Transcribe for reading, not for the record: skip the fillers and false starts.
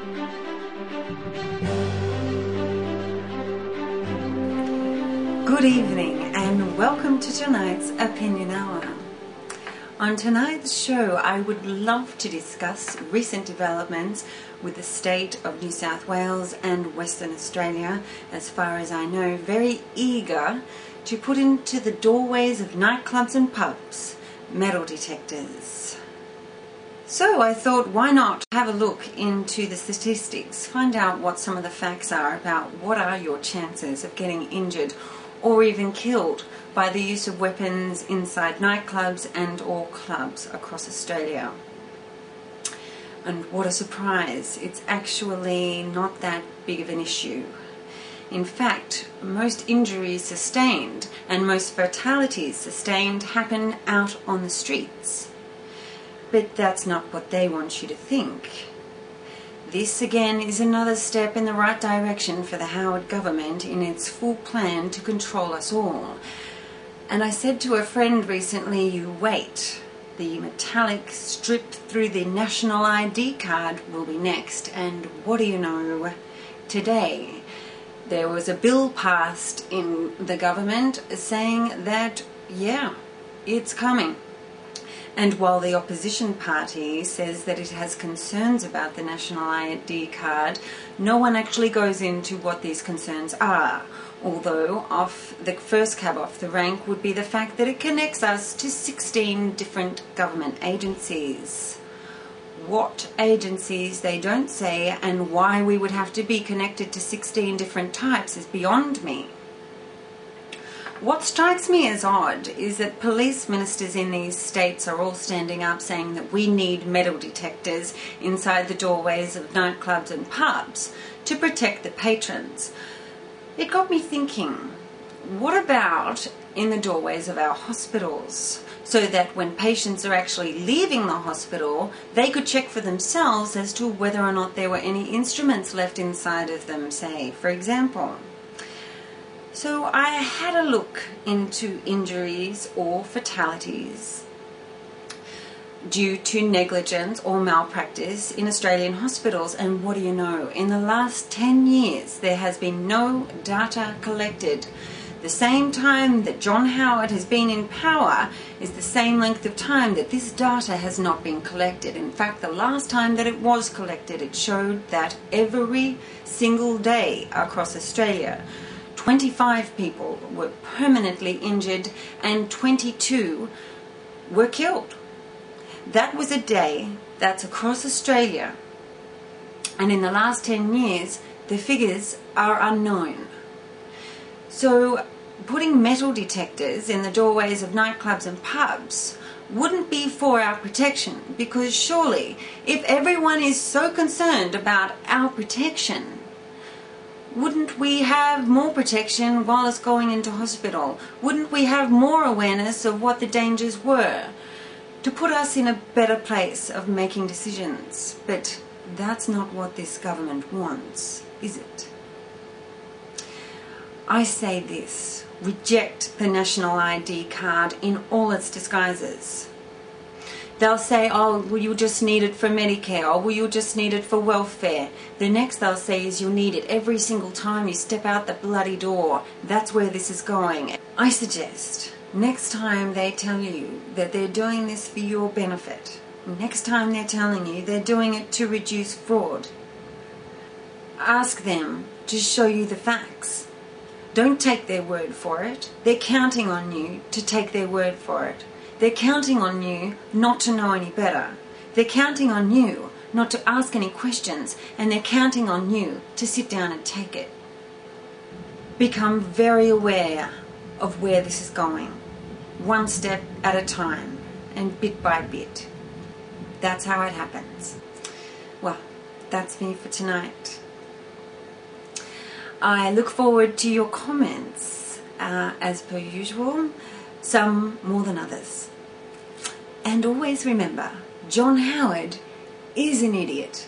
Good evening and welcome to tonight's Opinion Hour. On tonight's show I would love to discuss recent developments with the state of New South Wales and Western Australia, as far as I know, very eager to put into the doorways of nightclubs and pubs metal detectors. So I thought, why not have a look into the statistics, find out what some of the facts are about what are your chances of getting injured or even killed by the use of weapons inside nightclubs and or clubs across Australia. And what a surprise, it's actually not that big of an issue. In fact, most injuries sustained and most fatalities sustained happen out on the streets. But that's not what they want you to think. This again is another step in the right direction for the Howard government in its full plan to control us all. And I said to a friend recently, you wait, the metallic strip through the national ID card will be next. And what do you know? Today there was a bill passed in the government saying that, yeah, it's coming. And while the opposition party says that it has concerns about the national ID card, no one actually goes into what these concerns are. Although the first cab off the rank would be the fact that it connects us to 16 different government agencies. What agencies they don't say, and why we would have to be connected to 16 different types is beyond me. What strikes me as odd is that police ministers in these states are all standing up saying that we need metal detectors inside the doorways of nightclubs and pubs to protect the patrons. It got me thinking, what about in the doorways of our hospitals, so that when patients are actually leaving the hospital, they could check for themselves as to whether or not there were any instruments left inside of them, say, for example. So I had a look into injuries or fatalities due to negligence or malpractice in Australian hospitals, and what do you know? In the last 10 years there has been no data collected. The same time that John Howard has been in power is the same length of time that this data has not been collected. In fact, the last time that it was collected, it showed that every single day across Australia 25 people were permanently injured and 22 were killed. That was a day that's across Australia, and in the last 10 years the figures are unknown. So putting metal detectors in the doorways of nightclubs and pubs wouldn't be for our protection, because surely if everyone is so concerned about our protection, wouldn't we have more protection while it's going into hospital? Wouldn't we have more awareness of what the dangers were to put us in a better place of making decisions? But that's not what this government wants, is it? I say this, reject the national ID card in all its disguises. They'll say, oh, well, you just need it for Medicare, or well, you just need it for welfare. The next they'll say is you'll need it every single time you step out the bloody door. That's where this is going. I suggest next time they tell you that they're doing this for your benefit, next time they're telling you they're doing it to reduce fraud, ask them to show you the facts. Don't take their word for it. They're counting on you to take their word for it. They're counting on you not to know any better. They're counting on you not to ask any questions, and they're counting on you to sit down and take it. Become very aware of where this is going, one step at a time and bit by bit. That's how it happens. Well, that's me for tonight. I look forward to your comments, as per usual, some more than others. And always remember, John Howard is an idiot.